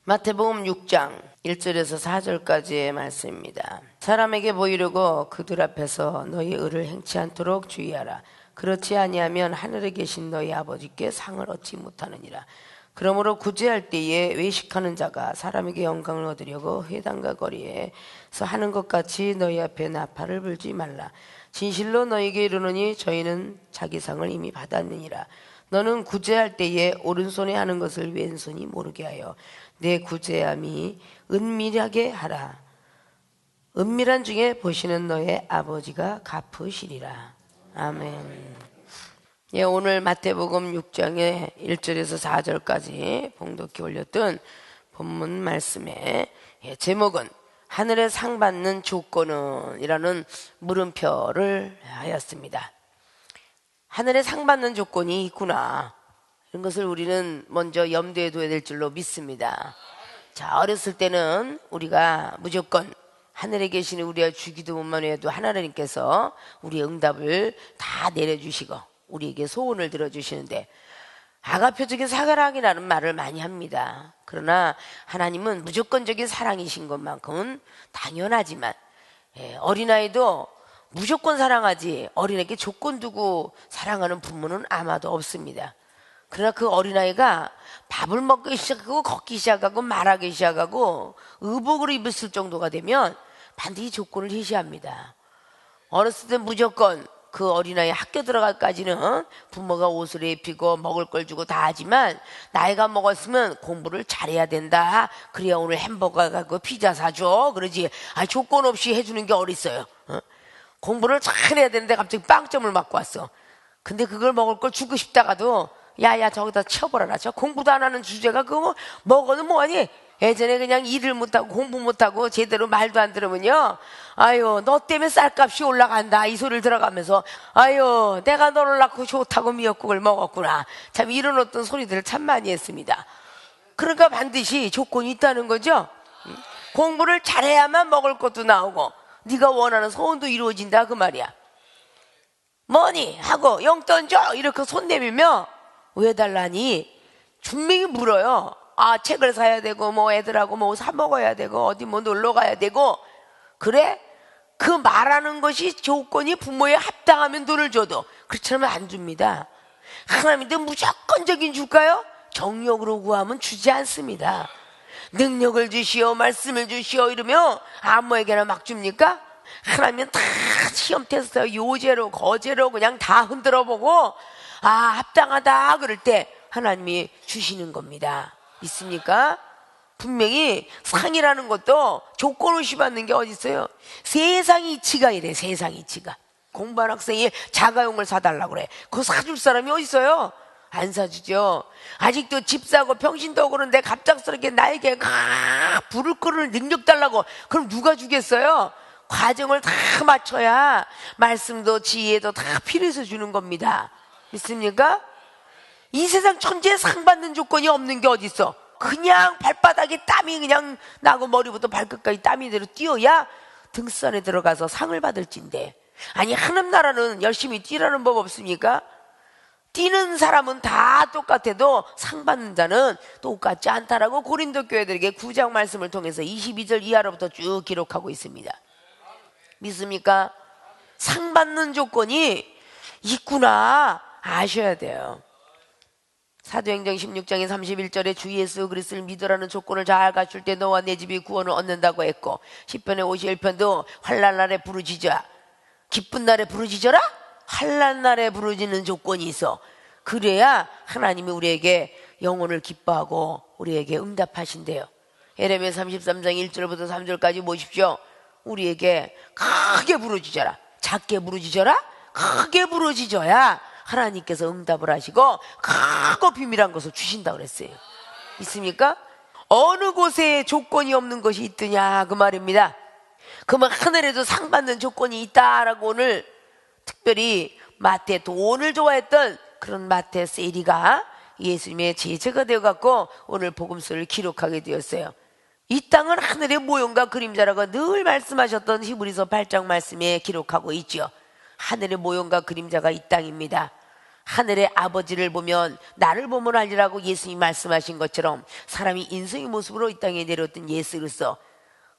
마태복음 6장 1절에서 4절까지의 말씀입니다. 사람에게 보이려고 그들 앞에서 너희 의를 행치 않도록 주의하라. 그렇지 아니하면 하늘에 계신 너희 아버지께 상을 얻지 못하느니라. 그러므로 구제할 때에 외식하는 자가 사람에게 영광을 얻으려고 회당과 거리에서 하는 것 같이 너희 앞에 나팔을 불지 말라. 진실로 너희에게 이르노니 저희는 자기 상을 이미 받았느니라. 너는 구제할 때에 오른손에 하는 것을 왼손이 모르게 하여 내 구제함이 은밀하게 하라. 은밀한 중에 보시는 너의 아버지가 갚으시리라. 아멘. 예, 오늘 마태복음 6장의 1절에서 4절까지 봉독해 올렸던 본문 말씀의 제목은 하늘의 상 받는 조건은 이라는 물음표를 하였습니다. 하늘의 상 받는 조건이 있구나, 이런 것을 우리는 먼저 염두에 둬야 될 줄로 믿습니다. 자, 어렸을 때는 우리가 무조건 하늘에 계시는 우리가 주기도문만 해도 하나님께서 우리의 응답을 다 내려주시고 우리에게 소원을 들어주시는데, 아가표적인 사랑이라는 말을 많이 합니다. 그러나 하나님은 무조건적인 사랑이신 것만큼은 당연하지만, 어린아이도 무조건 사랑하지 어린아이에게 조건 두고 사랑하는 부모는 아마도 없습니다. 그러나 그 어린아이가 밥을 먹기 시작하고 걷기 시작하고 말하기 시작하고 의복을 입었을 정도가 되면 반드시 조건을 제시합니다. 어렸을 때 무조건 그 어린아이 학교 들어갈까지는 부모가 옷을 입히고 먹을 걸 주고 다 하지만, 나이가 먹었으면 공부를 잘해야 된다. 그래야 오늘 햄버거 가고 피자 사줘. 그러지. 조건 없이 해주는 게 어딨어요. 공부를 잘해야 되는데 갑자기 빵점을 맞고 왔어. 근데 그걸 먹을 걸 주고 싶다가도 야야 저기다 치워버려라. 저 공부도 안 하는 주제가 그거 먹어도 뭐하니. 예전에 그냥 일을 못하고 공부 못하고 제대로 말도 안 들으면요, 아유 너 때문에 쌀값이 올라간다 이 소리를 들어가면서, 아유 내가 너를 낳고 좋다고 미역국을 먹었구나. 참 이런 어떤 소리들을 참 많이 했습니다. 그러니까 반드시 조건이 있다는 거죠. 공부를 잘해야만 먹을 것도 나오고 네가 원하는 소원도 이루어진다 그 말이야. 뭐니 하고 용돈 줘 이렇게 손 내밀면 왜 달라니 분명히 물어요. 책을 사야 되고 뭐 애들하고 뭐 사 먹어야 되고 어디 뭐 놀러 가야 되고. 그래? 그 말하는 것이 조건이 부모에 합당하면 돈을 줘도, 그렇지 않으면 안 줍니다. 하나님한테 무조건적인 줄까요? 정욕으로 구하면 주지 않습니다. 능력을 주시오 말씀을 주시오 이러면 아무에게나 막 줍니까? 하나님은 다 시험 테스트 요제로 거제로 그냥 다 흔들어 보고 합당하다 그럴 때 하나님이 주시는 겁니다. 믿습니까? 분명히 상이라는 것도 조건 없이 받는 게 어디 있어요? 세상 이치가 이래. 세상 이치가. 공부한 학생이 자가용을 사달라고 그래. 그거 사줄 사람이 어디 있어요? 안 사주죠. 아직도 집 사고 평신도 그런데 갑작스럽게 나에게 불을 끄는 능력 달라고, 그럼 누가 주겠어요? 과정을 다 맞춰야 말씀도 지혜도 다 필요해서 주는 겁니다. 믿습니까? 이 세상 천지에 상 받는 조건이 없는 게 어디 있어? 그냥 발바닥에 땀이 그냥 나고 머리부터 발끝까지 땀이 내려 뛰어야 등산에 들어가서 상을 받을진데, 아니 하늘 나라는 열심히 뛰라는 법 없습니까? 뛰는 사람은 다 똑같아도 상 받는 자는 똑같지 않다라고 고린도 교회들에게 9장 말씀을 통해서 22절 이하로부터 쭉 기록하고 있습니다. 믿습니까? 상 받는 조건이 있구나 아셔야 돼요. 사도행전 16장의 31절에 주 예수 그리스도를 믿으라는 조건을 잘 갖출 때 너와 내 집이 구원을 얻는다고 했고, 10편의 51편도 환난 날에 부르짖어. 기쁜 날에 부르짖어라? 환난 날에 부르짖는 조건이 있어. 그래야 하나님이 우리에게 영혼을 기뻐하고 우리에게 응답하신대요. 예레미야 33장 1절부터 3절까지 보십시오. 우리에게 크게 부르짖어라. 작게 부르짖어라? 크게 부르짖어야 하나님께서 응답을 하시고 크고 비밀한 것을 주신다 그랬어요. 있습니까? 어느 곳에 조건이 없는 것이 있더냐 그 말입니다. 그러면 하늘에도 상 받는 조건이 있다라고 오늘 특별히 마태, 돈을 좋아했던 그런 마태 세리가 예수님의 제자가 되어갖고 오늘 복음서를 기록하게 되었어요. 이 땅은 하늘의 모형과 그림자라고 늘 말씀하셨던 히브리서 8장 말씀에 기록하고 있죠. 하늘의 모형과 그림자가 이 땅입니다. 하늘의 아버지를 보면 나를 보면 알리라고 예수님이 말씀하신 것처럼 사람이 인성의 모습으로 이 땅에 내려왔던 예수 그리스도,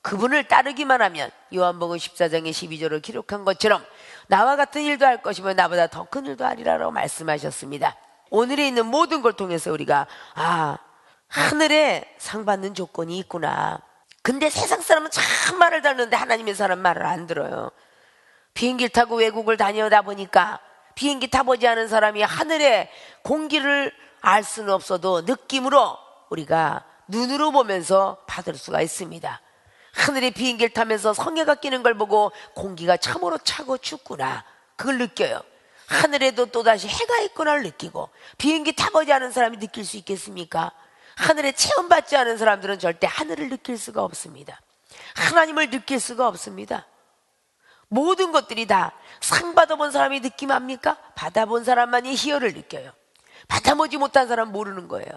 그분을 따르기만 하면 요한복음 14장의 12절을 기록한 것처럼 나와 같은 일도 할 것이며 나보다 더 큰 일도 하리라고 말씀하셨습니다. 오늘에 있는 모든 걸 통해서 우리가 하늘에 상 받는 조건이 있구나. 근데 세상 사람은 참 말을 듣는데 하나님의 사람 말을 안 들어요. 비행기를 타고 외국을 다니다 보니까 비행기 타보지 않은 사람이 하늘의 공기를 알 수는 없어도 느낌으로 우리가 눈으로 보면서 받을 수가 있습니다. 하늘에 비행기를 타면서 성에가 끼는 걸 보고 공기가 참으로 차고 춥구나, 그걸 느껴요. 하늘에도 또다시 해가 있구나를 느끼고, 비행기 타보지 않은 사람이 느낄 수 있겠습니까? 하늘에 체험받지 않은 사람들은 절대 하늘을 느낄 수가 없습니다. 하나님을 느낄 수가 없습니다. 모든 것들이 다 상 받아본 사람이 느낌 압니까? 받아본 사람만이 희열을 느껴요. 받아보지 못한 사람은 모르는 거예요.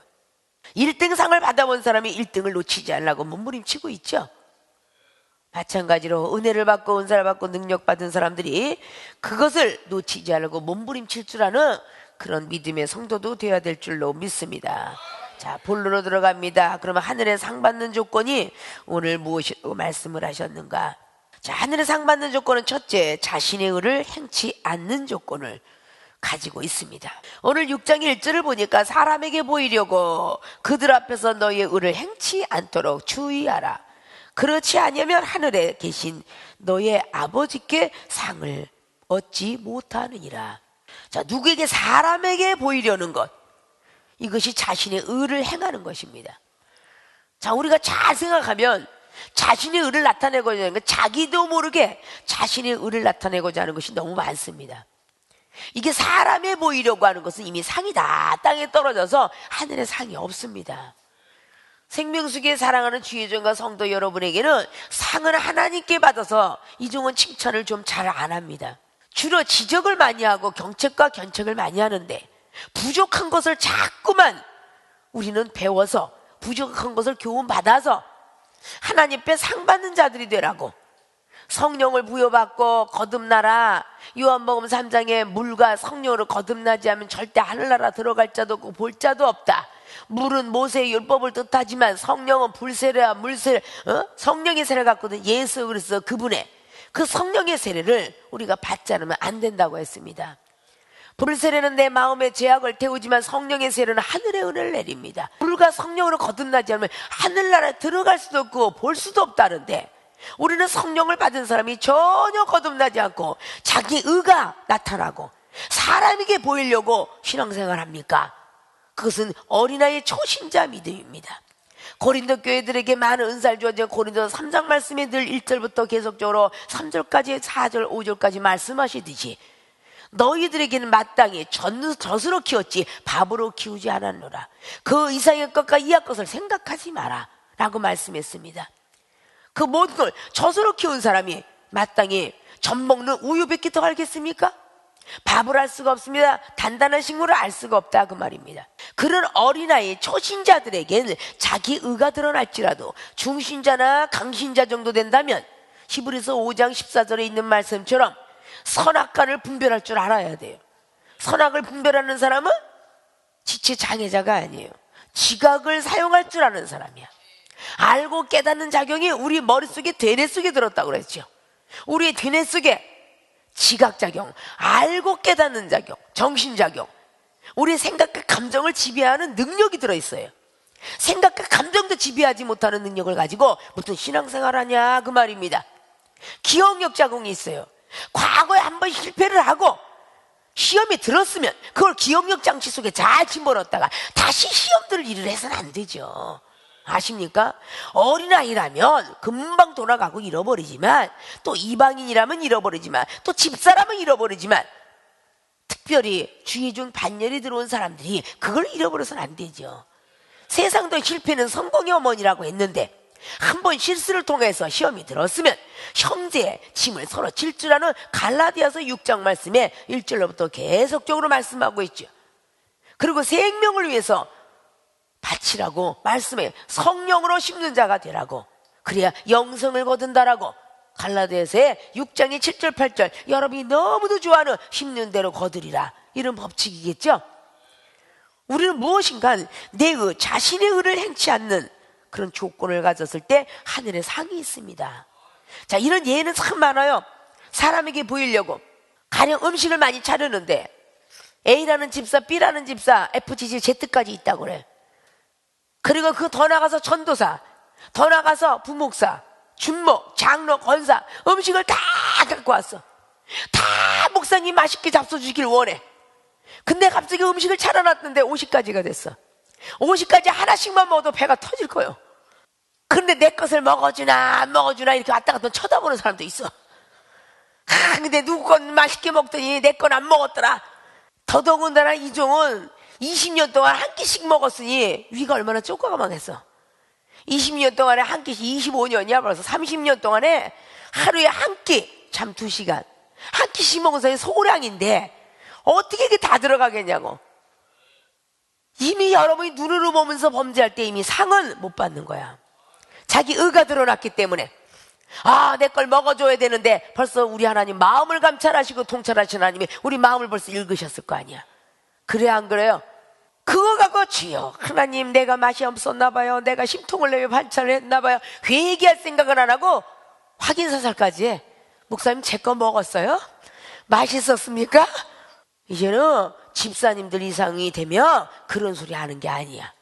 1등 상을 받아본 사람이 1등을 놓치지 않으려고 몸부림치고 있죠. 마찬가지로 은혜를 받고 은사를 받고 능력 받은 사람들이 그것을 놓치지 않으려고 몸부림칠 줄 아는 그런 믿음의 성도도 되어야 될 줄로 믿습니다. 자, 본론으로 들어갑니다. 그러면 하늘에 상 받는 조건이 오늘 무엇이라고 말씀을 하셨는가? 자, 하늘에 상 받는 조건은 첫째, 자신의 의를 행치 않는 조건을 가지고 있습니다. 오늘 6장 1절을 보니까 사람에게 보이려고 그들 앞에서 너희의 의를 행치 않도록 주의하라. 그렇지 아니하면 하늘에 계신 너의 아버지께 상을 얻지 못하느니라. 자, 누구에게? 사람에게 보이려는 것, 이것이 자신의 의를 행하는 것입니다. 자, 우리가 잘 생각하면 자신의 의를 나타내고자 하는 것, 자기도 모르게 자신의 의를 나타내고자 하는 것이 너무 많습니다. 이게 사람에 보이려고 하는 것은 이미 상이 다 땅에 떨어져서 하늘에 상이 없습니다. 생명수기에 사랑하는 주의종과 성도 여러분에게는 상은 하나님께 받아서 이종은 칭찬을 좀 잘 안 합니다. 주로 지적을 많이 하고 경책과 견책을 많이 하는데, 부족한 것을 자꾸만 우리는 배워서 부족한 것을 교훈받아서 하나님 앞에 상 받는 자들이 되라고, 성령을 부여받고 거듭나라. 요한복음 3장에 물과 성령으로 거듭나지 않으면 절대 하늘나라 들어갈 자도 없고 볼 자도 없다. 물은 모세의 율법을 뜻하지만 성령은 불세례와 물세례, 성령의 세례를 갖고는 예수 그리스도 그분의 그 성령의 세례를 우리가 받지 않으면 안 된다고 했습니다. 불세례는 내 마음의 죄악을 태우지만 성령의 세례는 하늘의 은혜를 내립니다. 물과 성령으로 거듭나지 않으면 하늘나라에 들어갈 수도 없고 볼 수도 없다는데, 우리는 성령을 받은 사람이 전혀 거듭나지 않고 자기 의가 나타나고 사람에게 보이려고 신앙생활 합니까? 그것은 어린아이의 초신자 믿음입니다. 고린도 교회들에게 많은 은사를 주어진 고린도 3장 말씀에 늘 1절부터 계속적으로 3절까지 4절 5절까지 말씀하시듯이 너희들에게는 마땅히 젖으로 키웠지 밥으로 키우지 않았노라. 그 이상의 것과 이하 것을 생각하지 마라 라고 말씀했습니다. 그 모든 걸 젖으로 키운 사람이 마땅히 젖 먹는 우유밖에 더 알겠습니까? 밥을 알 수가 없습니다. 단단한 식물을 알 수가 없다, 그 말입니다. 그런 어린아이 초신자들에게는 자기 의가 드러날지라도 중신자나 강신자 정도 된다면 히브리서 5장 14절에 있는 말씀처럼 선악과를 분별할 줄 알아야 돼요. 선악을 분별하는 사람은 지체 장애자가 아니에요. 지각을 사용할 줄 아는 사람이야. 알고 깨닫는 작용이 우리 머릿속에 되뇌 속에 들었다고 그랬죠. 우리의 되뇌 속에 지각작용, 알고 깨닫는 작용, 정신작용, 우리의 생각과 감정을 지배하는 능력이 들어있어요. 생각과 감정도 지배하지 못하는 능력을 가지고 무슨 신앙생활하냐, 그 말입니다. 기억력 작용이 있어요. 과거에 한번 실패를 하고 시험이 들었으면 그걸 기억력 장치 속에 잘 집어넣었다가 다시 시험 들 일을 해서는 안 되죠. 아십니까? 어린아이라면 금방 돌아가고 잃어버리지만, 또 이방인이라면 잃어버리지만, 또 집사람은 잃어버리지만, 특별히 주의 중 반열이 들어온 사람들이 그걸 잃어버려서는 안 되죠. 세상도 실패는 성공의 어머니라고 했는데 한번 실수를 통해서 시험이 들었으면 형제의 짐을 서로 질 줄 아는 갈라디아서 6장 말씀에 1절로부터 계속적으로 말씀하고 있죠. 그리고 생명을 위해서 바치라고 말씀해, 성령으로 심는 자가 되라고, 그래야 영성을 거둔다라고 갈라디아서의 6장의 7절 8절 여러분이 너무도 좋아하는 심는 대로 거두리라 이런 법칙이겠죠. 우리는 무엇인가 내 자신의 의를 행치 않는 그런 조건을 가졌을 때 하늘의 상이 있습니다. 자, 이런 예는 참 많아요. 사람에게 보이려고 가령 음식을 많이 차리는데 A라는 집사, B라는 집사, FGC, Z까지 있다고 그래. 그리고 그 더 나가서 전도사, 더 나가서 부목사, 준목, 장로, 권사, 음식을 다 갖고 왔어. 다 목사님 맛있게 잡숴주길 원해. 근데 갑자기 음식을 차려놨는데 50가지가 됐어. 50가지 하나씩만 먹어도 배가 터질 거예요. 그런데 내 것을 먹어주나 안 먹어주나 이렇게 왔다 갔다 쳐다보는 사람도 있어. 근데 누구 건 맛있게 먹더니 내 건 안 먹었더라. 더더군다나 이 종은 20년 동안 한 끼씩 먹었으니 위가 얼마나 쪼까마겠어. 20년 동안에 한 끼씩 25년이야. 벌써 30년 동안에 하루에 한 끼, 잠 2시간 한 끼씩 먹은 사람이 소량인데 어떻게 이게 다 들어가겠냐고. 이미 여러분이 눈으로 보면서 범죄할 때 이미 상은 못 받는 거야. 자기 의가 드러났기 때문에. 아, 내 걸 먹어줘야 되는데 벌써 우리 하나님 마음을 감찰하시고 통찰하시는 하나님이 우리 마음을 벌써 읽으셨을 거 아니야. 그래 안 그래요? 그거 갖고 주여 하나님 내가 맛이 없었나 봐요, 내가 심통을 내며 반찬을 했나 봐요, 회개할 생각을 안 하고 확인사살까지 해. 목사님 제 거 먹었어요? 맛있었습니까? 이제는 집사님들 이상이 되면 그런 소리 하는 게 아니야.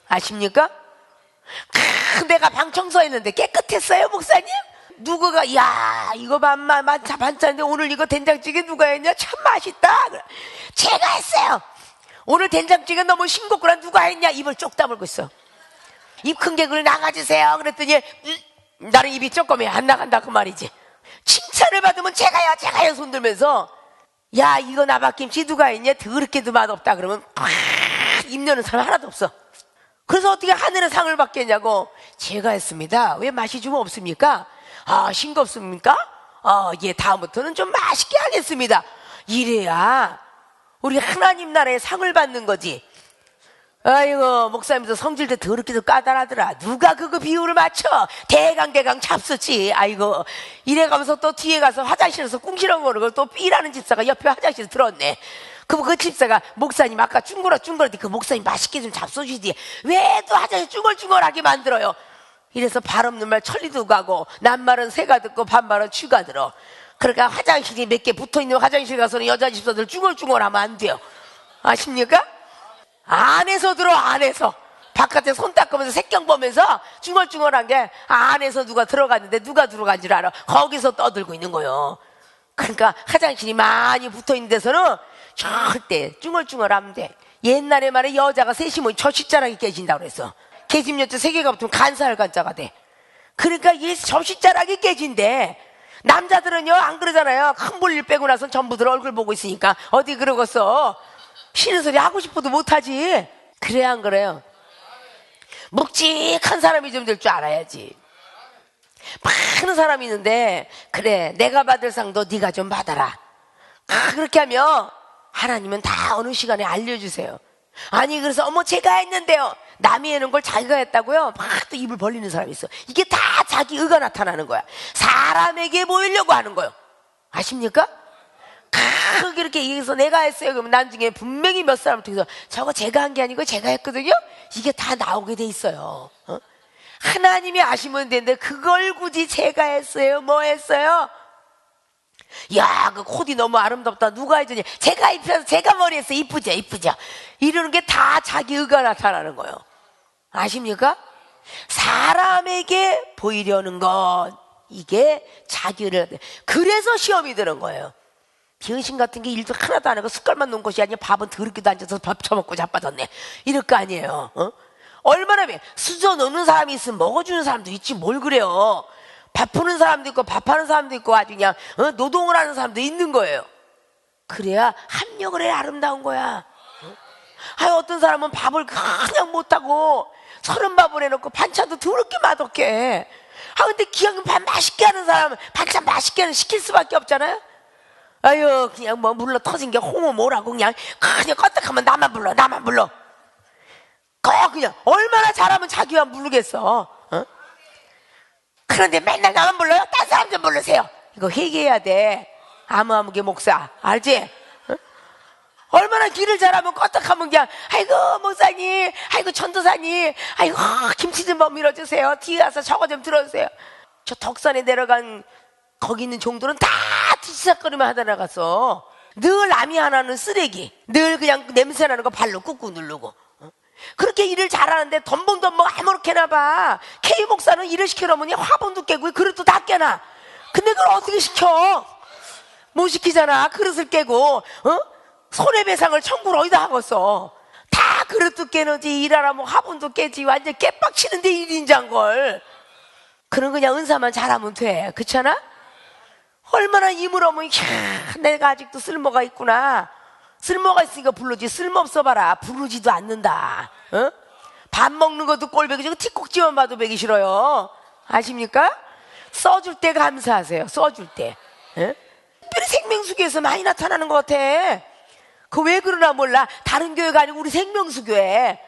아십니까? 내가 방 청소했는데 깨끗했어요 목사님? 누구가 야 이거 반찬인데 오늘 이거 된장찌개 누가 했냐? 참 맛있다. 제가 했어요. 오늘 된장찌개 너무 싱겁구나. 누가 했냐? 입을 쪽 다물고 있어. 입 큰 개구리 나가주세요. 그랬더니 나는 입이 조금이 안 나간다 그 말이지. 칭찬을 받으면 제가요 손 들면서 야 이거 나박김치 누가 했냐? 더럽게도 맛없다. 그러면 입 여는 사람 하나도 없어. 그래서 어떻게 하늘의 상을 받겠냐고. 제가 했습니다. 왜 맛이 좀 없습니까? 아 싱겁습니까? 예 다음부터는 좀 맛있게 하겠습니다. 이래야 우리 하나님 나라의 상을 받는 거지. 아이고 목사님도 성질도 더럽게도 까다라더라. 누가 그거 비율을 맞춰? 대강 잡수지. 아이고 이래가면서 또 뒤에 가서 화장실에서 꿍시렁거리는 걸 또 B라는 집사가 옆에 화장실에 들었네. 그럼 그 집사가 목사님 아까 쭝거렸더니 그 목사님 맛있게 좀 잡숴주지 왜 또 화장실 쭝얼쭝얼하게 만들어요? 이래서 발 없는 말 천리도 가고 남말은 새가 듣고 반말은 쥐가 들어. 그러니까 화장실이 몇 개 붙어있는 화장실 가서는 여자 집사들 쭝얼쭝얼하면 안 돼요. 아십니까? 안에서 들어. 안에서 바깥에 손 닦으면서 색경 보면서 쭝얼쭝얼한 게 안에서 누가 들어갔는데 누가 들어간 줄 알아? 거기서 떠들고 있는 거예요. 그러니까 화장실이 많이 붙어있는 데서는 절대 쭝얼쭝얼하면 돼. 옛날에 말에 여자가 셋이 모이면 젖싯자락이 깨진다고 그랬어. 계집년자 3개가 붙으면 간사할 간자가 돼. 그러니까 이 젖싯자락이 깨진대. 남자들은요 안 그러잖아요. 큰 볼일 빼고 나선 전부들 얼굴 보고 있으니까 어디 그러겠어. 싫은 소리 하고 싶어도 못하지. 그래 안 그래요? 묵직한 사람이 좀 될 줄 알아야지. 많은 사람이 있는데 그래 내가 받을 상도 네가 좀 받아라. 그렇게 하면 하나님은 다 어느 시간에 알려주세요. 아니 그래서 어머 제가 했는데요. 남이 해놓은 걸 자기가 했다고요? 막 또 입을 벌리는 사람이 있어. 이게 다 자기 의가 나타나는 거야. 사람에게 보이려고 하는 거예요. 아십니까? 그렇게 얘기해서 내가 했어요. 그러면 나중에 분명히 몇 사람을 통해서 저거 제가 한 게 아니고 제가 했거든요. 이게 다 나오게 돼 있어요. 하나님이 아시면 되는데 그걸 굳이 제가 했어요 뭐 했어요? 야, 그 코디 너무 아름답다. 누가 해주니? 제가 입혀서 제가 머리에서 이쁘죠? 이러는 게 다 자기 의가 나타나는 거예요. 아십니까? 사람에게 보이려는 것, 이게 자기 의를. 그래서 시험이 드는 거예요. 비은신 같은 게 일도 하나도 안 하고 숟갈만 놓은 것이 아니라 밥은 더럽게도 앉아서 밥 처먹고 자빠졌네. 이럴 거 아니에요. 얼마나 수저 넣는 사람이 있으면 먹어주는 사람도 있지 뭘 그래요. 밥 푸는 사람도 있고 밥하는 사람도 있고 아주 그냥 노동을 하는 사람도 있는 거예요. 그래야 합력을 해 아름다운 거야. 어떤 사람은 밥을 그냥 못하고 30밥을 해놓고 반찬도 더럽게 맛없게 해. 근데 기왕 밥 맛있게 하는 사람은 반찬 맛있게 하는 시킬 수밖에 없잖아요. 아유 그냥 뭐 물러 터진 게 홍어 뭐라고 그냥 껐떡하면 나만 불러. 그냥 얼마나 잘하면 자기만 부르겠어. 그런데 맨날 나만 불러요? 딴 사람 좀 부르세요. 이거 회개해야 돼. 아무개 목사 알지? 얼마나 길을 잘하면 껐떡하면 그냥 아이고 목사님, 아이고 전도사님, 아이고 김치 좀 밀어주세요, 뒤에 와서 저거 좀 들어주세요. 저 덕산에 내려간 거기 있는 종들은 다 뒤치삭거리만 하다 나갔어. 늘 남이 하나는 쓰레기, 늘 그냥 냄새나는 거 발로 꾹꾹 누르고. 그렇게 일을 잘하는데 덤벙덤벙 아무렇게나 봐. K 목사는 일을 시켜놓으면 화분도 깨고 그릇도 다 깨나. 근데 그걸 어떻게 시켜? 못 시키잖아. 그릇을 깨고 손해배상을 청구를 어디다 하겠어. 다 그릇도 깨는지 일하라면 화분도 깨지. 완전 깨빡치는데 일인자걸. 그런 그냥 은사만 잘하면 돼. 그렇잖아? 얼마나 이물어면 내가 아직도 쓸모가 있구나. 쓸모가 있으니까 부르지. 쓸모없어 봐라 부르지도 않는다. 밥 먹는 것도 꼴보기 싫고 티꼭지만 봐도 보기 싫어요. 아십니까? 써줄 때 감사하세요. 써줄 때. 특별히 생명수교에서 많이 나타나는 것 같아. 그 왜 그러나 몰라. 다른 교회가 아니고 우리 생명수교회.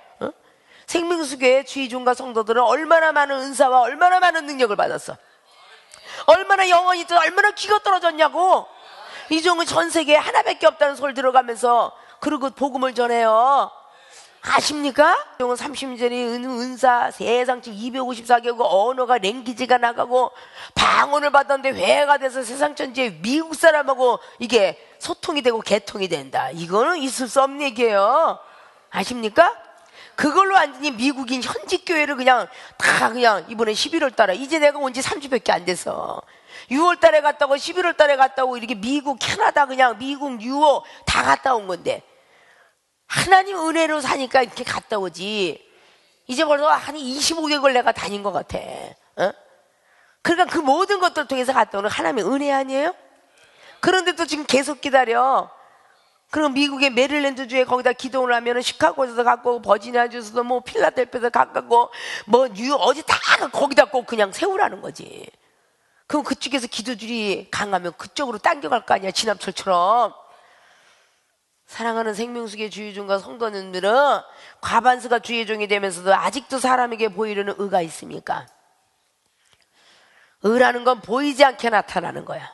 생명수교회 주의종과 성도들은 얼마나 많은 은사와 얼마나 많은 능력을 받았어. 얼마나 영혼이 얼마나 귀가 떨어졌냐고. 이 종은 전 세계에 하나밖에 없다는 소리 들어가면서 그리고 복음을 전해요. 아십니까? 이 종은 30년이 은사 세상적 254개국 언어가 랭귀지가 나가고 방언을 받았는데 회가 돼서 세상 전체에 미국 사람하고 이게 소통이 되고 개통이 된다. 이거는 있을 수 없는 얘기예요. 아십니까? 그걸로 완전히 미국인 현직 교회를 그냥 다 그냥 이번에 11월 달에 이제 내가 온 지 3주밖에 안 돼서 6월 달에 갔다 오고 11월 달에 갔다 오고 이렇게 미국, 캐나다 그냥 미국, 유럽 다 갔다 온 건데 하나님 은혜로 사니까 이렇게 갔다 오지. 이제 벌써 한 25개월 내가 다닌 것 같아. 그러니까 그 모든 것들을 통해서 갔다 오는 하나님의 은혜 아니에요? 그런데 또 지금 계속 기다려. 그럼 미국의 메릴랜드 주에 거기다 기도를 하면은 시카고에서도 갖고 버지니아 주에서도 뭐 필라델피아에서 갖고 뭐 뉴욕 어디 다 거기다 꼭 그냥 세우라는 거지. 그럼 그쪽에서 기도줄이 강하면 그쪽으로 당겨갈 거 아니야. 진압철처럼. 사랑하는 생명수계 주의종과 성도님들은 과반수가 주의 종이 되면서도 아직도 사람에게 보이려는 의가 있습니까? 의라는 건 보이지 않게 나타나는 거야.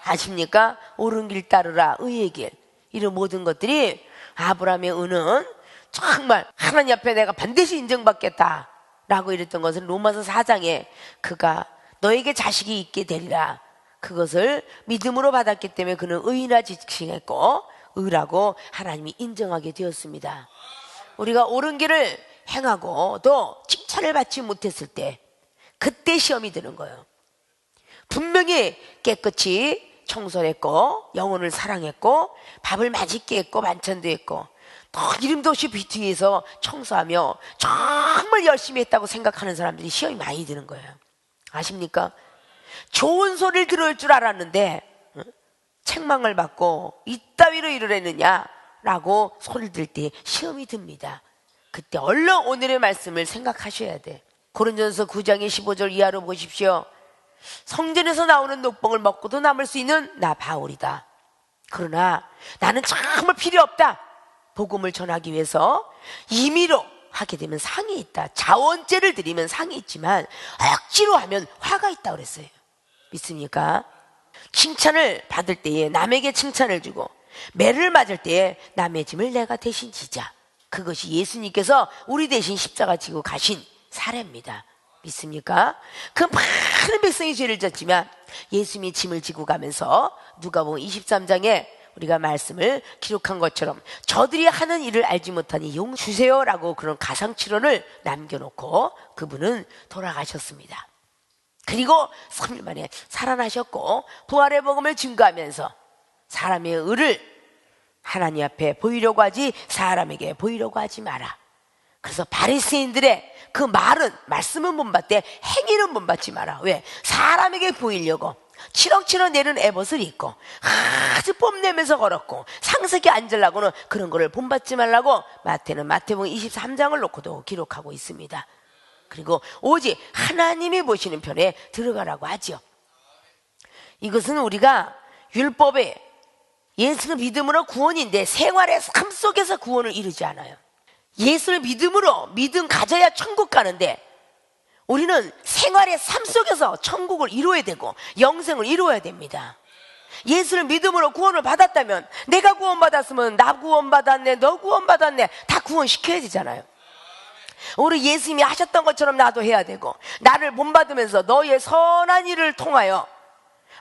아십니까? 옳은 길 따르라 의의 길. 이런 모든 것들이 아브라함의 의는 정말 하나님 앞에 내가 반드시 인정받겠다 라고 이랬던 것은 로마서 4장에 그가 너에게 자식이 있게 되리라 그것을 믿음으로 받았기 때문에 그는 의인화 지칭했고 의라고 하나님이 인정하게 되었습니다. 우리가 옳은 길을 행하고 또 칭찬을 받지 못했을 때 그때 시험이 드는 거예요. 분명히 깨끗이 청소를 했고 영혼을 사랑했고 밥을 맛있게 했고 반찬도 했고 또 이름도 없이 뒤에서 청소하며 정말 열심히 했다고 생각하는 사람들이 시험이 많이 드는 거예요. 아십니까? 좋은 소리를 들을 줄 알았는데 책망을 받고 이따위로 일을 했느냐라고 소리를 들 때 시험이 듭니다. 그때 얼른 오늘의 말씀을 생각하셔야 돼. 고린도전서 9장의 15절 이하로 보십시오. 성전에서 나오는 녹봉을 먹고도 남을 수 있는 나 바울이다. 그러나 나는 정말 필요 없다. 복음을 전하기 위해서 임의로 하게 되면 상이 있다. 자원죄를 드리면 상이 있지만 억지로 하면 화가 있다 그랬어요. 믿습니까? 칭찬을 받을 때에 남에게 칭찬을 주고 매를 맞을 때에 남의 짐을 내가 대신 지자. 그것이 예수님께서 우리 대신 십자가 지고 가신 사례입니다. 믿습니까? 그 많은 백성이 죄를 졌지만 예수님이 짐을 지고 가면서 누가복음 23장에 우리가 말씀을 기록한 것처럼 저들이 하는 일을 알지 못하니 용 주세요라고 그런 가상치론을 남겨놓고 그분은 돌아가셨습니다. 그리고 3일 만에 살아나셨고 부활의 복음을 증거하면서 사람의 의를 하나님 앞에 보이려고 하지 사람에게 보이려고 하지 마라. 그래서 바리새인들의 그 말씀은 못 받되 행위는 못 받지 마라. 왜? 사람에게 보이려고 치렁치렁 내는 에봇을 입고 아주 뽐내면서 걸었고 상석에 앉으려고는 그런 거를 본받지 말라고 마태는 마태복음 23장을 놓고도 기록하고 있습니다. 그리고 오직 하나님이 보시는 편에 들어가라고 하죠. 이것은 우리가 율법에 예수를 믿음으로 구원인데 생활의 삶 속에서 구원을 이루지 않아요. 예수를 믿음으로 믿음 가져야 천국 가는데 우리는 생활의 삶 속에서 천국을 이루어야 되고 영생을 이루어야 됩니다. 예수를 믿음으로 구원을 받았다면, 내가 구원받았으면 나 구원받았네, 너 구원받았네 다 구원시켜야 되잖아요. 우리 예수님이 하셨던 것처럼 나도 해야 되고, 나를 본받으면서 너의 선한 일을 통하여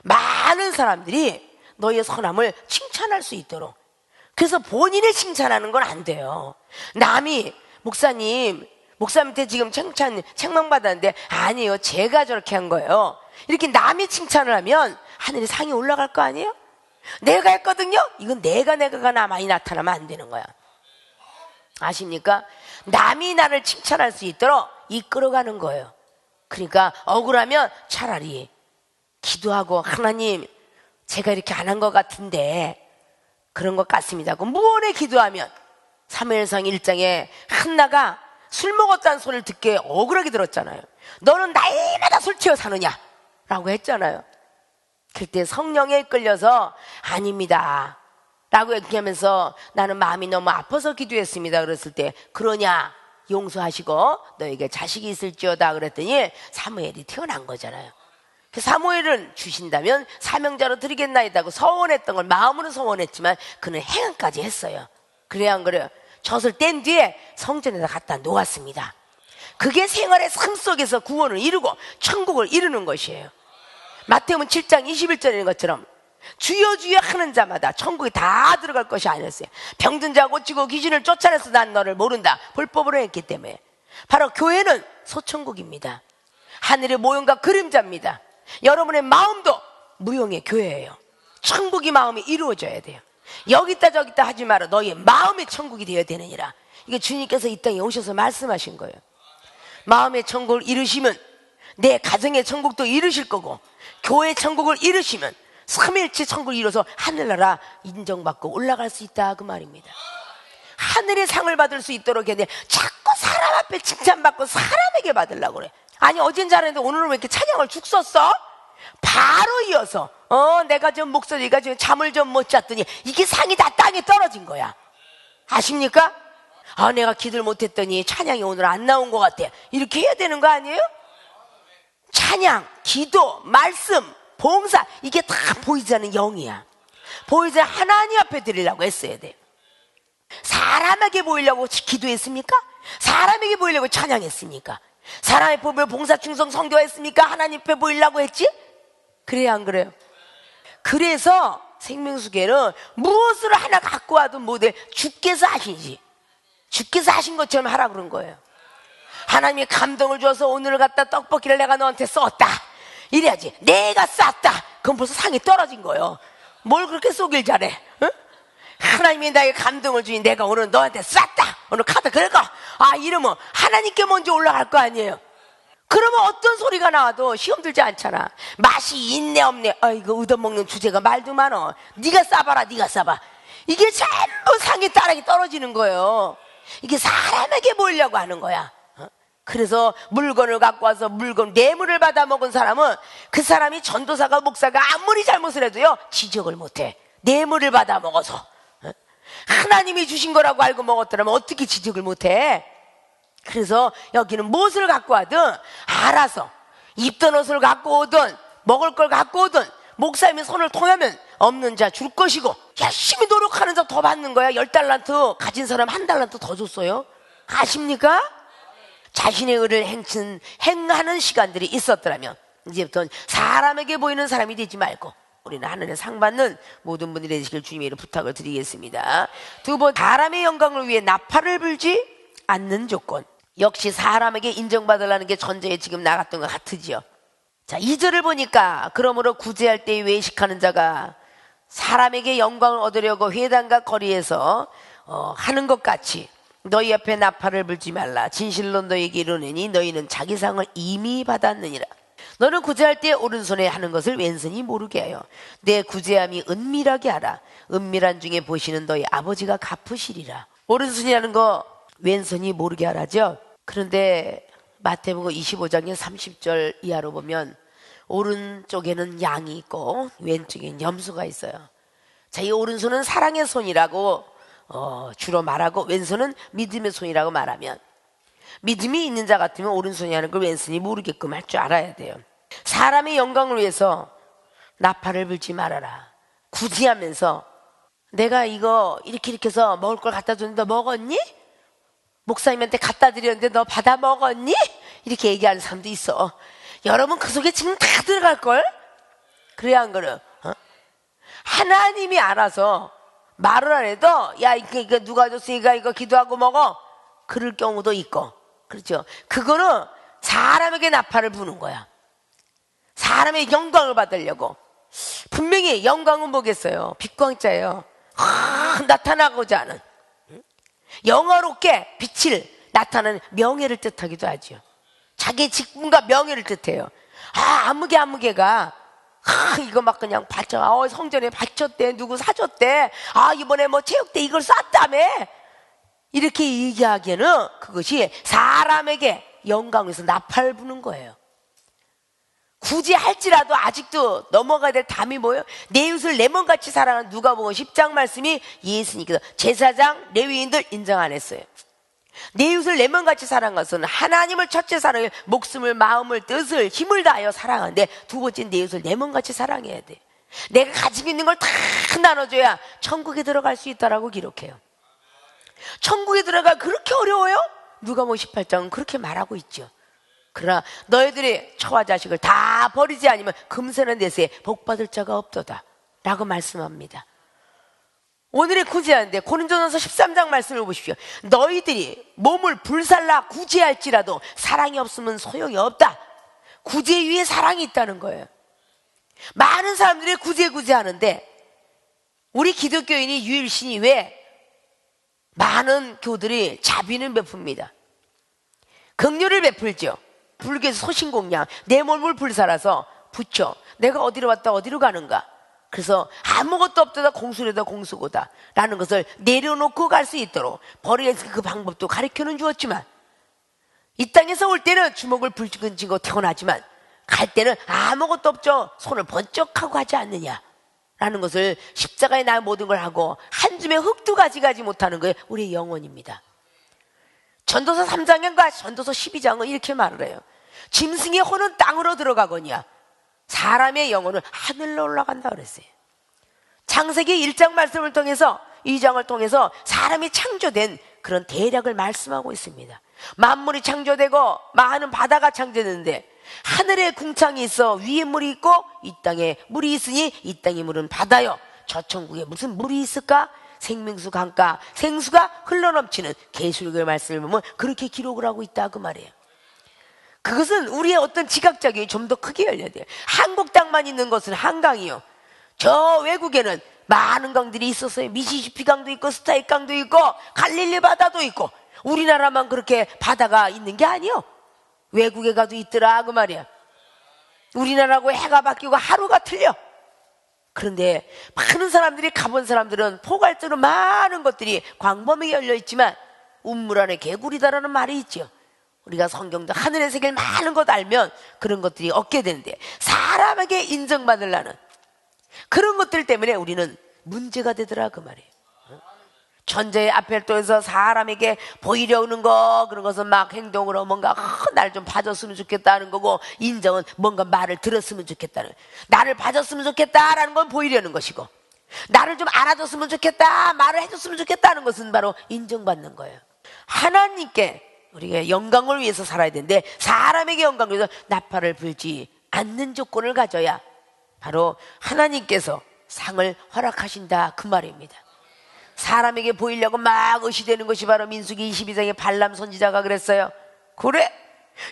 많은 사람들이 너의 선함을 칭찬할 수 있도록. 그래서 본인을 칭찬하는 건 안 돼요. 남이 목사님한테 지금 책망받았는데, 아니에요, 제가 저렇게 한 거예요. 이렇게 남이 칭찬을 하면 하늘에 상이 올라갈 거 아니에요? 내가 했거든요? 이건 내가 많이 나타나면 안 되는 거야. 아십니까? 남이 나를 칭찬할 수 있도록 이끌어가는 거예요. 그러니까 억울하면 차라리 기도하고, 하나님 제가 이렇게 안 한 것 같은데 그런 것 같습니다 하고 무언에 기도하면, 사무엘상 1장에 한나가 술 먹었다는 소리를 듣게 억울하게 들었잖아요. 너는 날마다 술 취해 사느냐 라고 했잖아요. 그때 성령에 이끌려서 아닙니다 라고 얘기하면서, 나는 마음이 너무 아파서 기도했습니다 그랬을 때, 그러냐 용서하시고 너에게 자식이 있을지어다 그랬더니 사무엘이 태어난 거잖아요. 사무엘은 주신다면 사명자로 드리겠나이다 고 서원했던 걸 마음으로 서원했지만 그는 행함까지 했어요. 그래야 안 그래요? 젖을 뗀 뒤에 성전에다 갖다 놓았습니다. 그게 생활의 삶 속에서 구원을 이루고 천국을 이루는 것이에요. 마태복음 7장 21절에 있는 것처럼 주여 주여 하는 자마다 천국에 다 들어갈 것이 아니었어요. 병든 자 고치고 귀신을 쫓아내서 난 너를 모른다 불법으로 했기 때문에. 바로 교회는 소천국입니다. 하늘의 모형과 그림자입니다. 여러분의 마음도 무용의 교회예요. 천국의 마음이 이루어져야 돼요. 여기다 저기다 하지 마라. 너의 마음의 천국이 되어야 되느니라. 이게 주님께서 이 땅에 오셔서 말씀하신 거예요. 마음의 천국을 이루시면 내 가정의 천국도 이루실 거고, 교회의 천국을 이루시면 삼일체 천국을 이뤄서 하늘나라 인정받고 올라갈 수 있다 그 말입니다. 하늘의 상을 받을 수 있도록 해야 돼. 자꾸 사람 앞에 칭찬받고 사람에게 받으려고 그래. 아니 어젠 잘했는데 오늘은 왜 이렇게 찬양을 죽 썼어? 바로 이어서 내가 좀 목소리가 좀 잠을 좀 못 잤더니 이게 상이 다 땅에 떨어진 거야. 아십니까? 내가 기도를 못했더니 찬양이 오늘 안 나온 것 같아. 이렇게 해야 되는 거 아니에요? 찬양, 기도, 말씀, 봉사, 이게 다 보이지 않는 영이야. 보이지 않는 하나님 앞에 드리려고 했어야 돼. 사람에게 보이려고 기도했습니까? 사람에게 보이려고 찬양했습니까? 사람의 법을 봉사, 충성, 성교했습니까? 하나님 앞에 보이려고 했지? 그래야 안 그래요? 그래서 생명수계는 무엇을 하나 갖고 와도 못해. 주께서 하시지. 주께서 하신 것처럼 하라 그런 거예요. 하나님이 감동을 줘서 오늘 갖다 떡볶이를 내가 너한테 썼다 이래야지. 내가 쌌다 그럼 벌써 상이 떨어진 거예요. 뭘 그렇게 쏘길 잘해? 응? 하나님이 나에게 감동을 주니 내가 오늘 너한테 쌌다, 오늘 카드 긁어, 이러면 하나님께 먼저 올라갈 거 아니에요. 그러면 어떤 소리가 나와도 시험 들지 않잖아. 맛이 있네 없네, 이거 얻어먹는 주제가 말도 많어. 네가 싸봐라, 네가 싸봐. 이게 전부 상이 따라기 떨어지는 거예요. 이게 사람에게 보이려고 하는 거야. 그래서 물건을 갖고 와서 뇌물을 받아 먹은 사람은 그 사람이 전도사가 목사가 아무리 잘못을 해도요 지적을 못해. 뇌물을 받아 먹어서. 하나님이 주신 거라고 알고 먹었더라면 어떻게 지적을 못해? 그래서 여기는 무엇을 갖고 와든 알아서 입던 옷을 갖고 오든 먹을 걸 갖고 오든 목사님이 손을 통하면 없는 자 줄 것이고, 열심히 노력하는 자 더 받는 거야. 10달란트 가진 사람 1달란트 더 줬어요. 아십니까? 자신의 의를 행하는 시간들이 있었더라면 이제부터는 사람에게 보이는 사람이 되지 말고 우리는 하늘의 상 받는 모든 분들이 되시길 주님의 이름으로 부탁을 드리겠습니다. 두 번, 사람의 영광을 위해 나팔을 불지 않는 조건. 역시 사람에게 인정받으려는 게 전제에 지금 나갔던 것 같으지요. 자, 2절을 보니까 그러므로 구제할 때 외식하는 자가 사람에게 영광을 얻으려고 회당과 거리에서 하는 것 같이 너희 앞에 나팔을 불지 말라. 진실로 너희에게 이르노니 너희는 자기 상을 이미 받았느니라. 너는 구제할 때 오른손에 하는 것을 왼손이 모르게 하여 내 구제함이 은밀하게 하라. 은밀한 중에 보시는 너희 아버지가 갚으시리라. 오른손이 하는 거 왼손이 모르게 하라죠. 그런데 마태복음 25장의 30절 이하로 보면 오른쪽에는 양이 있고 왼쪽에는 염소가 있어요. 자, 이 오른손은 사랑의 손이라고 주로 말하고 왼손은 믿음의 손이라고 말하면, 믿음이 있는 자 같으면 오른손이 하는 걸 왼손이 모르게끔 할 줄 알아야 돼요. 사람의 영광을 위해서 나팔을 불지 말아라. 굳이 하면서 내가 이거 이렇게 해서 먹을 걸 갖다 줬는데 너 먹었니? 목사님한테 갖다 드렸는데 너 받아 먹었니? 이렇게 얘기하는 사람도 있어. 여러분 그 속에 지금 다 들어갈걸? 그래야 안 그래요? 하나님이 알아서 말을 안 해도 야 이거 누가 줬으니까 이거 기도하고 먹어, 그럴 경우도 있고. 그렇죠? 그거는 사람에게 나팔을 부는 거야. 사람의 영광을 받으려고. 분명히 영광은 뭐겠어요? 빛광자예요. 나타나고자 하는, 영화롭게 빛을 나타내는 명예를 뜻하기도 하죠. 자기의 직분과 명예를 뜻해요. 아무개가 이거 막 그냥 바쳐, 성전에 바쳤대, 누구 사줬대, 이번에 뭐 체육대 이걸 쐈다며, 이렇게 얘기하기에는 그것이 사람에게 영광에서 나팔 부는 거예요. 굳이 할지라도 아직도 넘어가야 될 담이 뭐예요? 내 이웃을 내 몸같이 사랑하는 누가복음 10장 말씀이 예수님께서 제사장 레위인들 인정 안 했어요. 내 이웃을 내 몸같이 사랑하는 것은 하나님을 첫째 사랑해 목숨을, 마음을, 뜻을, 힘을 다하여 사랑하는데, 두 번째는 내 이웃을 내 몸같이 사랑해야 돼. 내가 가지고 있는 걸 다 나눠줘야 천국에 들어갈 수 있다라고 기록해요. 천국에 들어가 그렇게 어려워요? 누가복음 18장은 그렇게 말하고 있죠. 그러나 너희들이 처와 자식을 다 버리지 않으면 금세는 내세에 복받을 자가 없도다 라고 말씀합니다. 오늘의 구제하는데 고린도전서 13장 말씀을 보십시오. 너희들이 몸을 불살라 구제할지라도 사랑이 없으면 소용이 없다. 구제 위에 사랑이 있다는 거예요. 많은 사람들이 구제하는데 우리 기독교인이 유일신이 왜 많은 교들이 자비는 베풉니다. 긍휼을 베풀죠. 불교에서 소신공양, 내 몸을 불살아서 붙여 내가 어디로 왔다 어디로 가는가, 그래서 아무것도 없다다 공수래다 공수고다 라는 것을 내려놓고 갈 수 있도록 버리에서 그 방법도 가르쳐는 주었지만, 이 땅에서 올 때는 주먹을 불끈 쥐고 태어나지만 갈 때는 아무것도 없죠, 손을 번쩍하고 하지 않느냐 라는 것을, 십자가에 나 모든 걸 하고 한 줌의 흙도 가져가지 못하는 거예요. 우리의 영혼입니다. 전도서 3장과 전도서 12장은 이렇게 말을 해요. 짐승의 혼은 땅으로 들어가거니와 사람의 영혼은 하늘로 올라간다 그랬어요. 창세기 1장 말씀을 통해서, 2장을 통해서 사람이 창조된 그런 대략을 말씀하고 있습니다. 만물이 창조되고 많은 바다가 창조됐는데, 하늘에 궁창이 있어 위에 물이 있고 이 땅에 물이 있으니 이 땅의 물은 바다요, 저 천국에 무슨 물이 있을까? 생명수 강가 생수가 흘러넘치는 계시록의 말씀을 보면 그렇게 기록을 하고 있다 그 말이에요. 그것은 우리의 어떤 지각작용이 좀 더 크게 열려야 돼요. 한국 땅만 있는 것은 한강이요, 저 외국에는 많은 강들이 있었어요. 미시시피 강도 있고 스타이 강도 있고 갈릴리 바다도 있고, 우리나라만 그렇게 바다가 있는 게 아니요, 외국에 가도 있더라 그 말이야. 우리나라하고 해가 바뀌고 하루가 틀려. 그런데 많은 사람들이 가본 사람들은 포괄적으로 많은 것들이 광범위하게 열려있지만 운물 안에 개구리다라는 말이 있죠. 우리가 성경도 하늘의 세계를 많은 것 알면 그런 것들이 얻게 되는데, 사람에게 인정받으려는 그런 것들 때문에 우리는 문제가 되더라 그 말이에요. 천재의 아펠도에서 사람에게 보이려는 거, 그런 것은 막 행동으로 뭔가 날 좀 봐줬으면 좋겠다는 거고, 인정은 뭔가 말을 들었으면 좋겠다는, 나를 봐줬으면 좋겠다라는 건 보이려는 것이고, 나를 좀 알아줬으면 좋겠다, 말을 해줬으면 좋겠다는 것은 바로 인정받는 거예요. 하나님께 우리가 영광을 위해서 살아야 되는데, 사람에게 영광을 위해서 나팔을 불지 않는 조건을 가져야 바로 하나님께서 상을 허락하신다 그 말입니다. 사람에게 보이려고 막 의시되는 것이 바로 민수기 22장의 발람 선지자가 그랬어요. 그래,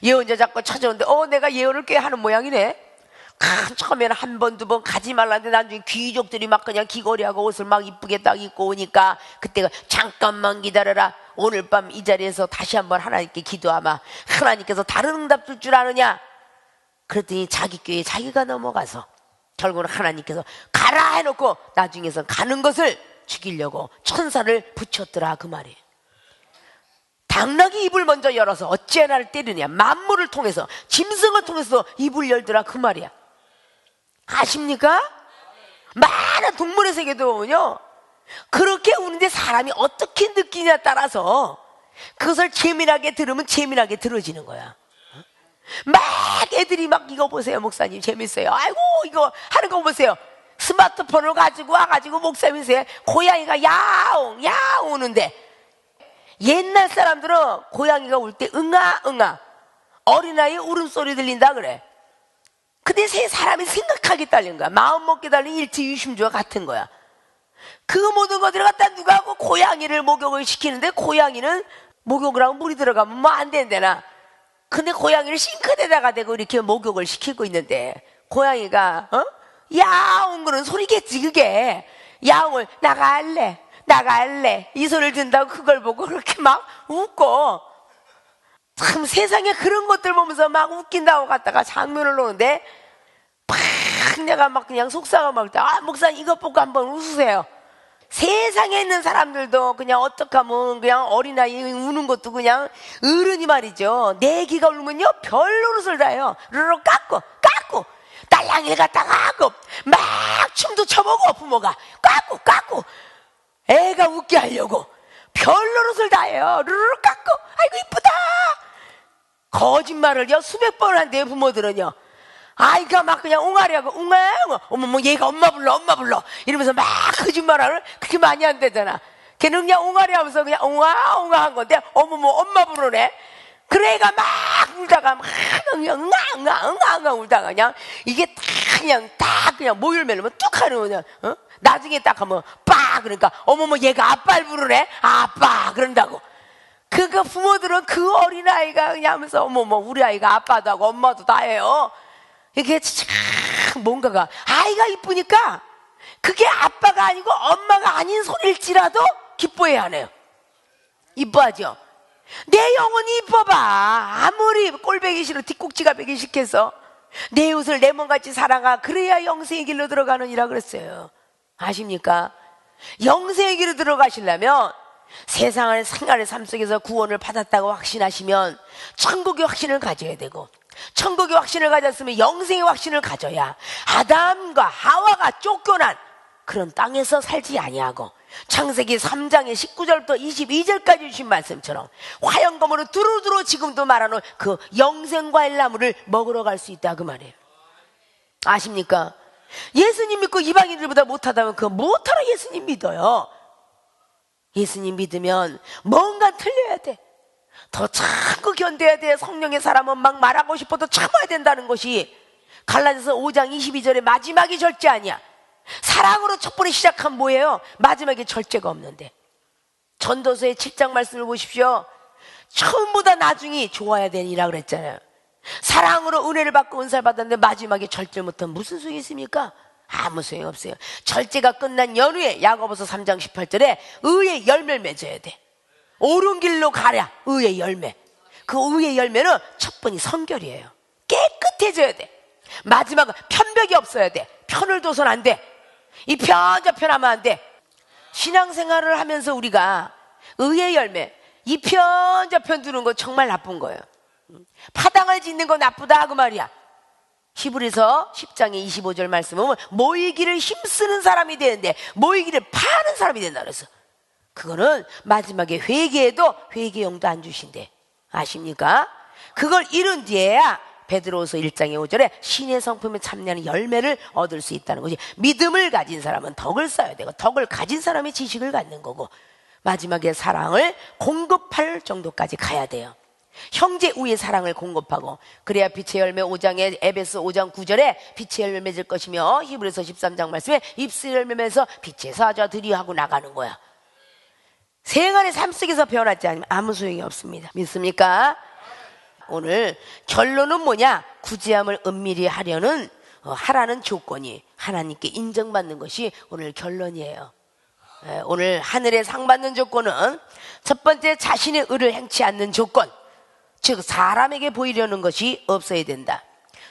예언자 자꾸 찾아오는데 내가 예언을 꽤 하는 모양이네. 처음에는 한 번, 두 번 가지 말라는데 나중에 귀족들이 막 그냥 귀걸이하고 옷을 막 이쁘게 딱 입고 오니까 그때가 잠깐만 기다려라, 오늘 밤 이 자리에서 다시 한번 하나님께 기도하마, 하나님께서 다른 응답 줄 줄 아느냐. 그랬더니 자기 꾀에 자기가 넘어가서 결국은 하나님께서 가라 해놓고 나중에서 가는 것을 죽이려고 천사를 붙였더라 그 말이에요. 당나귀 입을 먼저 열어서 어찌해 나를 때리냐, 만물을 통해서 짐승을 통해서 입을 열더라 그 말이야. 아십니까? 많은 동물의 세계도 보면요, 그렇게 우는데 사람이 어떻게 느끼냐에 따라서 그것을 재미나게 들으면 재미나게 들어지는 거야. 막 애들이 막 이거 보세요 목사님 재밌어요, 아이고 이거 하는 거 보세요, 스마트폰을 가지고 와가지고 목사님이 고양이가 야옹 야옹 우는데, 옛날 사람들은 고양이가 울 때 응아 응아 어린아이 울음소리 들린다 그래. 근데 세 사람이 생각하게 딸린 거야. 마음 먹게 달린 일치유심주와 같은 거야. 그 모든 것들을 갖다 누가 하고 고양이를 목욕을 시키는데, 고양이는 목욕을 하고 물이 들어가면 뭐 안 된대나. 근데 고양이를 싱크대다가 대고 이렇게 목욕을 시키고 있는데, 고양이가 야옹 그런 소리겠지 그게. 야옹을 나갈래 나갈래 이 소리를 듣는다고 그걸 보고 그렇게 막 웃고, 참 세상에 그런 것들 보면서 막 웃긴다고 갔다가 장면을 놓는데, 팍 내가 막 그냥 속상하고 막 목사님 이것 보고 한번 웃으세요. 세상에 있는 사람들도 그냥 어떻게 하면 그냥 어린아이 우는 것도 그냥 어른이 말이죠, 내 애기가 울면요 별노릇을 다해요. 르르 깎고 딸랑이를 갖다가 하고 막 춤도 춰보고, 부모가 깎고 애가 웃게 하려고 별노릇을 다해요. 르르 깎고 아이고 이쁘다. 거짓말을요 수백 번을 한대요 부모들은요. 아이가 막 그냥 옹알이하고 웅아 어머머 얘가 엄마 불러 이러면서 막 거짓말을 그렇게 많이 한대잖아. 걔는 그냥 옹알이 하면서 그냥 옹아 한 건데, 어머머 엄마 부르네. 그래 애가 막 울다가 막 응아 울다가 그냥 이게 딱 그냥 모유를 mell으면 뚝 하는 그냥 나중에 딱 하면 빠 그러니까 어머머 얘가 아빠를 부르네. 아빠 그런다고. 그 부모들은 그 어린아이가 그냥 하면서 어머머 우리 아이가 아빠도 하고 엄마도 다 해요. 이게 참 뭔가가, 아이가 이쁘니까 그게 아빠가 아니고 엄마가 아닌 소리일지라도 기뻐해야 하네요. 이뻐하죠. 내 영혼이 이뻐봐. 아무리 꼴배기 싫어 뒷꼭지가 배기 싫겠어. 내 옷을 내 몸같이 사랑하. 그래야 영생의 길로 들어가느니라 그랬어요. 아십니까? 영생의 길로 들어가시려면 세상의 생활의 삶 속에서 구원을 받았다고 확신하시면 천국의 확신을 가져야 되고, 천국의 확신을 가졌으면 영생의 확신을 가져야 아담과 하와가 쫓겨난 그런 땅에서 살지 아니하고, 창세기 3장의 19절부터 22절까지 주신 말씀처럼 화영검으로 두루두루 지금도 말하는 그 영생 과일나무를 먹으러 갈 수 있다 그 말이에요. 아십니까? 예수님 믿고 이방인들보다 못하다면 그 못하러 예수님 믿어요. 예수님 믿으면 뭔가 틀려야 돼. 더 참고 견뎌야 돼. 성령의 사람은 막 말하고 싶어도 참아야 된다는 것이 갈라디아서 5장 22절의 마지막이 절제 아니야. 사랑으로 촛불이 시작한 뭐예요? 마지막에 절제가 없는데. 전도서의 7장 말씀을 보십시오. 처음보다 나중이 좋아야 되니라 그랬잖아요. 사랑으로 은혜를 받고 은사를 받았는데 마지막에 절제 못하면 무슨 소용이 있습니까? 아무 소용 없어요. 절제가 끝난 연후에 야고보서 3장 18절에 의의 열매를 맺어야 돼. 옳은 길로 가랴. 의의 열매. 그 의의 열매는 첫 번이 성결이에요. 깨끗해져야 돼. 마지막은 편벽이 없어야 돼. 편을 둬선 안 돼. 이 편 저 편 하면 안 돼. 신앙생활을 하면서 우리가 의의 열매, 이 편 저 편 두는 거 정말 나쁜 거예요. 파당을 짓는 거 나쁘다 그 말이야. 히브리서 10장의 25절 말씀 보면 모이기를 힘쓰는 사람이 되는데 모이기를 파는 사람이 된다 그랬어. 그거는 마지막에 회개에도 회개용도 안 주신대. 아십니까? 그걸 이룬 뒤에야 베드로후서 1장의 5절에 신의 성품에 참여하는 열매를 얻을 수 있다는 것이, 믿음을 가진 사람은 덕을 쌓아야 되고 덕을 가진 사람이 지식을 갖는 거고, 마지막에 사랑을 공급할 정도까지 가야 돼요. 형제 우의 사랑을 공급하고, 그래야 빛의 열매 5장에 에베소 5장 9절에 빛의 열매 맺을 것이며, 히브리서 13장 말씀에 입술의 열매 맺어서 빛의 사자들이 하고 나가는 거야. 생활의 삶 속에서 변하지 않으면 아무 소용이 없습니다. 믿습니까? 오늘 결론은 뭐냐? 구제함을 은밀히 하라는 조건이 하나님께 인정받는 것이 오늘 결론이에요. 오늘 하늘에 상 받는 조건은 첫 번째, 자신의 의를 행치 않는 조건, 즉 사람에게 보이려는 것이 없어야 된다.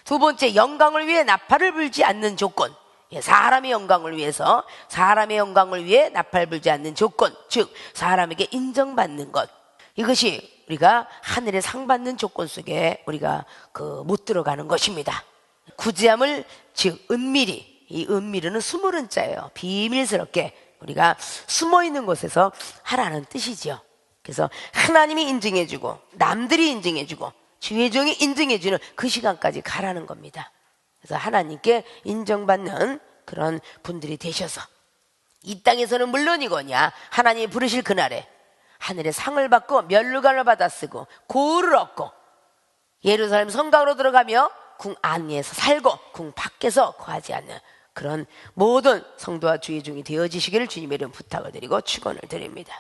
두 번째, 영광을 위해 나팔을 불지 않는 조건, 사람의 영광을 위해서, 사람의 영광을 위해 나팔 불지 않는 조건, 즉 사람에게 인정받는 것. 이것이 우리가 하늘에 상 받는 조건 속에 우리가 못 들어가는 것입니다. 구제함을, 즉 은밀히, 이 은밀히는 숨으른 자예요. 비밀스럽게 우리가 숨어 있는 곳에서 하라는 뜻이죠. 그래서 하나님이 인정해주고 남들이 인정해주고 주의 종이 인정해주는 그 시간까지 가라는 겁니다. 그래서 하나님께 인정받는 그런 분들이 되셔서 이 땅에서는 물론이거냐 하나님이 부르실 그날에 하늘의 상을 받고 면류관을 받아 쓰고 고을을 얻고 예루살렘 성곽으로 들어가며 궁 안에서 살고 궁 밖에서 거하지 않는 그런 모든 성도와 주의 종이 되어지시기를 주님의 이름 부탁을 드리고 축원을 드립니다.